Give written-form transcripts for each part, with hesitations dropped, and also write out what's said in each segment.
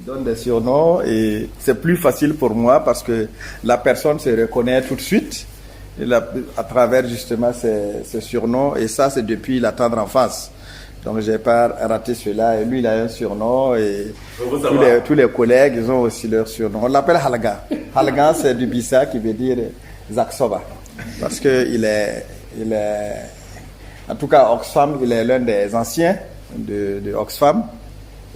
donne des surnoms et c'est plus facile pour moi parce que la personne se reconnaît tout de suite à travers justement ces surnoms, et ça c'est depuis la tendre enfance. Donc j'ai pas raté cela, et lui il a un surnom et tous les collègues ils ont aussi leur surnom. On l'appelle Halga. Halga c'est du Bissa qui veut dire Zaksoba, parce que il est en tout cas Oxfam, il est l'un des anciens de Oxfam.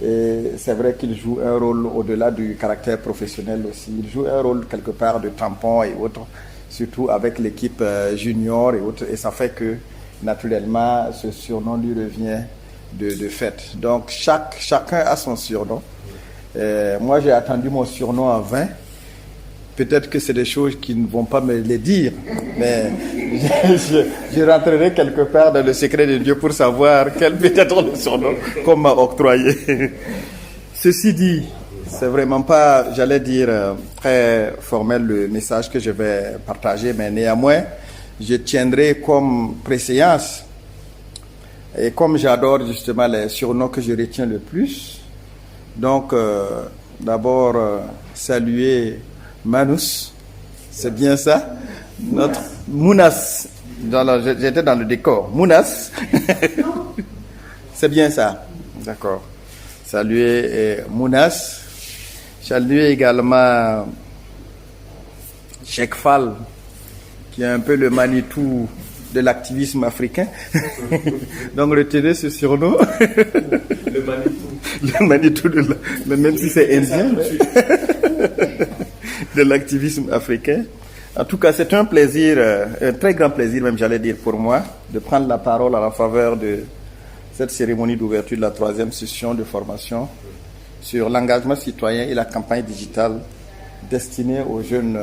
Et c'est vrai qu'il joue un rôle au-delà du caractère professionnel aussi. Il joue un rôle quelque part de tampon et autres, surtout avec l'équipe junior et autres. Et ça fait que, naturellement, ce surnom lui revient de fait. Donc, chacun a son surnom. Moi, j'ai attendu mon surnom en vain. Peut-être que c'est des choses qui ne vont pas me les dire, mais je rentrerai quelque part dans le secret de Dieu pour savoir quel peut être le surnom qu'on m'a octroyé. Ceci dit, c'est vraiment pas, j'allais dire, très formel le message que je vais partager, mais néanmoins, je tiendrai comme préséance, et comme j'adore justement les surnoms que je retiens le plus, donc d'abord saluer Manus, c'est bien ça. Notre Mounas, j'étais dans le décor. Mounas, c'est bien ça. D'accord. Saluer Mounas. Saluer également Cheikh Fall, qui est un peu le Manitou de l'activisme africain. Donc retenez ce surnom. Le Manitou. Le Manitou, même si c'est indien. De l'activisme africain. En tout cas, c'est un plaisir, un très grand plaisir même, j'allais dire, pour moi, de prendre la parole à la faveur de cette cérémonie d'ouverture de la 3e session de formation sur l'engagement citoyen et la campagne digitale destinée aux jeunes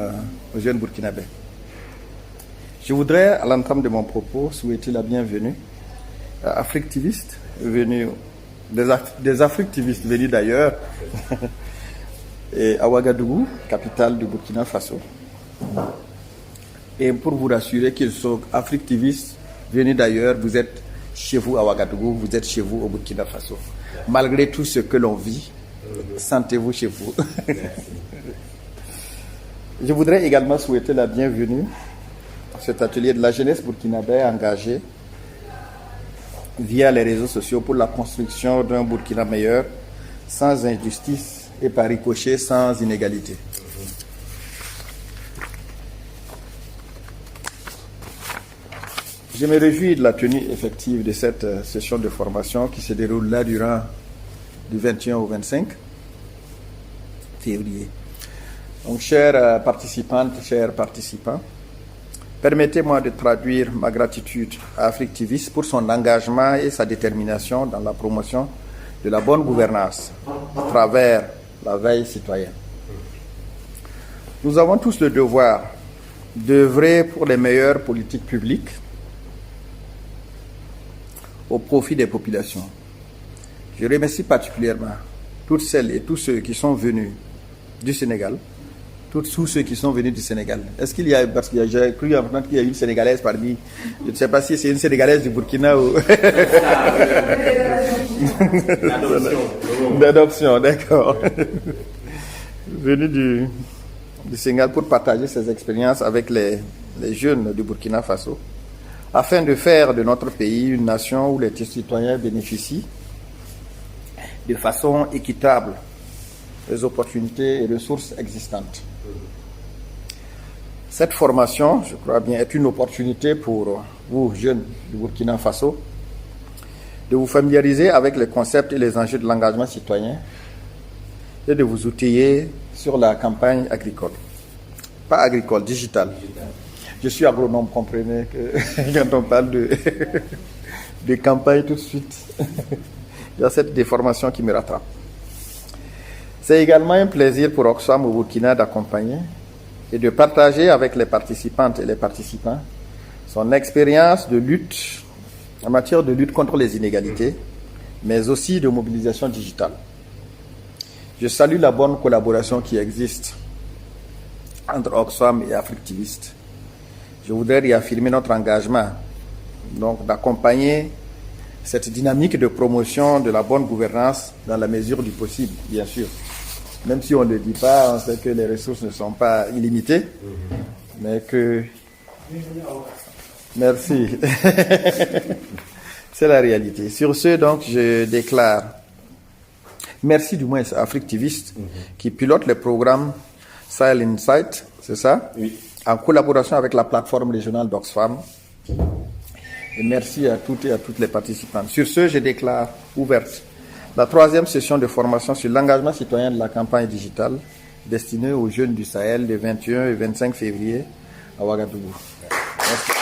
burkinabés. Je voudrais, à l'entame de mon propos, souhaiter la bienvenue à Africtivistes venus, des Africtivistes venus d'ailleurs, et à Ouagadougou, capitale du Burkina Faso. Et pour vous rassurer qu'ils sont Africtivistes venus d'ailleurs, vous êtes chez vous à Ouagadougou, vous êtes chez vous au Burkina Faso. Malgré tout ce que l'on vit, sentez-vous chez vous. Je voudrais également souhaiter la bienvenue à cet atelier de la jeunesse burkinabé engagée via les réseaux sociaux pour la construction d'un Burkina meilleur, sans injustice et par ricochet, sans inégalité. Je me réjouis de la tenue effective de cette session de formation qui se déroule là durant du 21 au 25 février. Donc, chères participantes, chers participants, permettez-moi de traduire ma gratitude à Africtivis pour son engagement et sa détermination dans la promotion de la bonne gouvernance à travers la veille citoyenne. Nous avons tous le devoir d'œuvrer pour les meilleures politiques publiques au profit des populations. Je remercie particulièrement toutes celles et tous ceux qui sont venus du Sénégal, tous ceux qui sont venus du Sénégal. Est-ce qu'il y a, parce que j'ai cru entendre qu'il y a une Sénégalaise parmi, je ne sais pas si c'est une Sénégalaise du Burkina ou... D'adoption, d'accord. Venu du Sénégal pour partager ses expériences avec les jeunes du Burkina Faso, afin de faire de notre pays une nation où les citoyens bénéficient de façon équitable des opportunités et ressources existantes. Cette formation, je crois bien, est une opportunité pour vous, jeunes du Burkina Faso, de vous familiariser avec les concepts et les enjeux de l'engagement citoyen et de vous outiller sur la campagne agricole. Pas agricole, digitale. Je suis agronome, comprenez que quand on parle de campagne tout de suite, il y a cette déformation qui me rattrape. C'est également un plaisir pour Oxfam au Burkina d'accompagner et de partager avec les participantes et les participants son expérience de lutte en matière de lutte contre les inégalités, mais aussi de mobilisation digitale. Je salue la bonne collaboration qui existe entre Oxfam et Africtivistes. Je voudrais réaffirmer notre engagement donc d'accompagner cette dynamique de promotion de la bonne gouvernance dans la mesure du possible, bien sûr. Même si on ne le dit pas, on sait que les ressources ne sont pas illimitées, mais que... Merci. C'est la réalité. Sur ce, donc, je déclare merci du moins à Africtivist qui pilote le programme Sahel Insight, c'est ça? Oui. En collaboration avec la plateforme régionale d'Oxfam. Et merci à toutes et à toutes les participantes. Sur ce, je déclare ouverte la 3e session de formation sur l'engagement citoyen de la campagne digitale destinée aux jeunes du Sahel le 21 et 25 février à Ouagadougou. Merci.